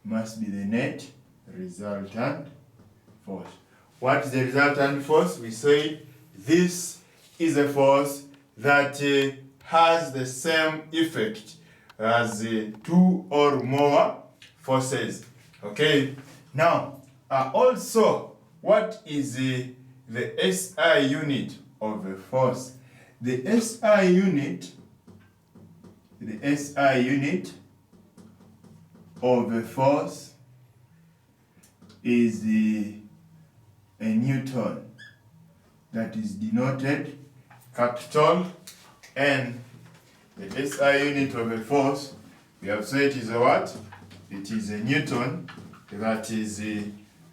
must be the net resultant force. What is the resultant force? We say this is a force that has the same effect as two or more forces. Okay. Now, also, what is the SI unit of a force? The SI unit of a force is a Newton, that is denoted capital N. The SI unit of a force, we have said it is a what? It is a Newton, that is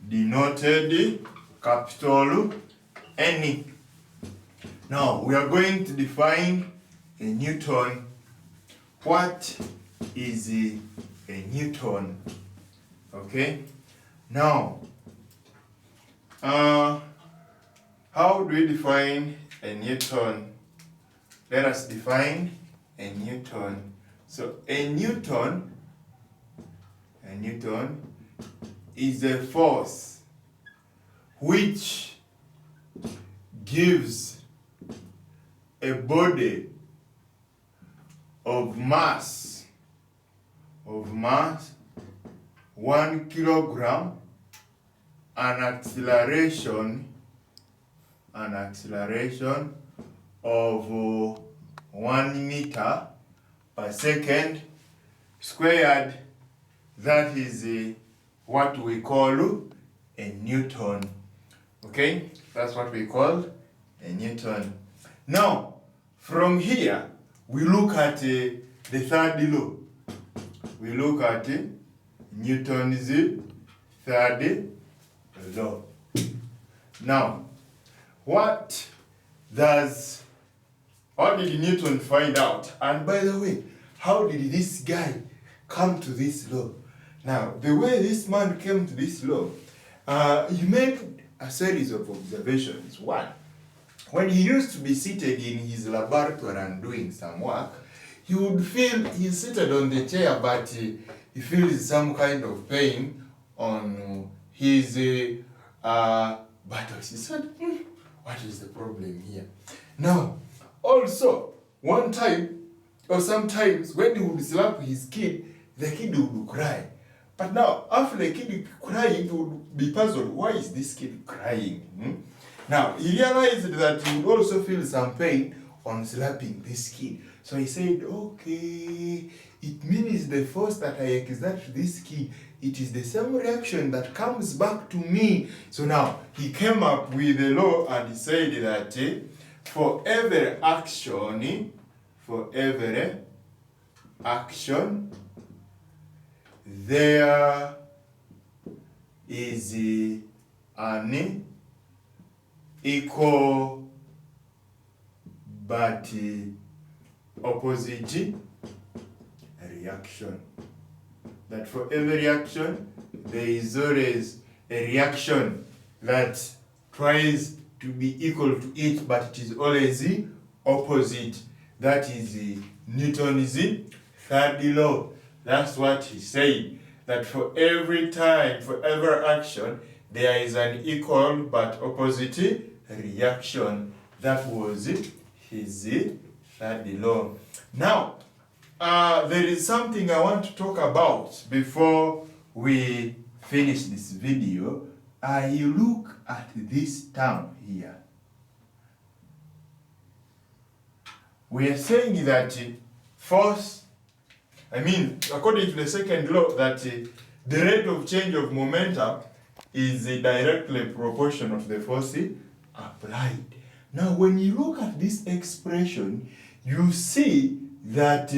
denoted capital N. Now we are going to define a Newton. What is a Newton? Okay. Now, how do we define a Newton? Let us define a Newton. So a Newton is a force which gives a body of mass 1 kilogram, an acceleration of 1 meter per second squared. That is what we call a Newton. Okay, that's what we call a Newton. Now, from here, we look at the third law. We look at Newton's third law. Now, what did Newton find out? And by the way, how did this guy come to this law? Now, the way this man came to this law, he made a series of observations. One, when he used to be seated in his laboratory and doing some work, he would feel he's seated on the chair, but he feels some kind of pain on his buttocks. He said, what is the problem here? Now, also, one time, or sometimes, when he would slap his kid, the kid would cry. But now, after the kid crying, he would be puzzled, why is this kid crying? Now, he realized that he would also feel some pain on slapping this kid. So he said, okay, it means the force that I exert this kid, it is the same reaction that comes back to me. So now, he came up with a law and he said that for every action, there is an equal but opposite reaction. That for every reaction, there is always a reaction that tries to be equal to it, but it is always the opposite. That is Newton's third law. That's what he said. That for every time, for every action, there is an equal but opposite reaction. That was his third law. Now, there is something I want to talk about before we finish this video. You look at this term here. We are saying that force, according to the second law, that the rate of change of momentum is directly proportional to the force applied. Now, when you look at this expression, you see that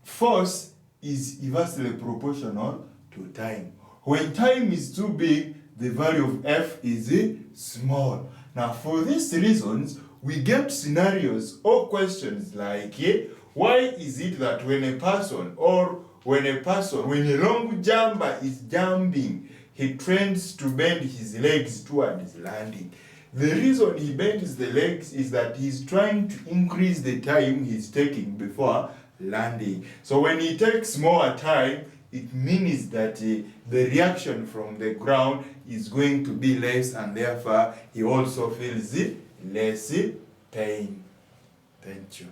force is inversely proportional to time. When time is too big, the value of F is small. Now, for these reasons, we get scenarios or questions like, why is it that when a long jumper is jumping, he tends to bend his legs towards landing? The reason he bends the legs is that he's trying to increase the time he's taking before landing. So when he takes more time, it means that the reaction from the ground is going to be less, and therefore he also feels less pain. Thank you.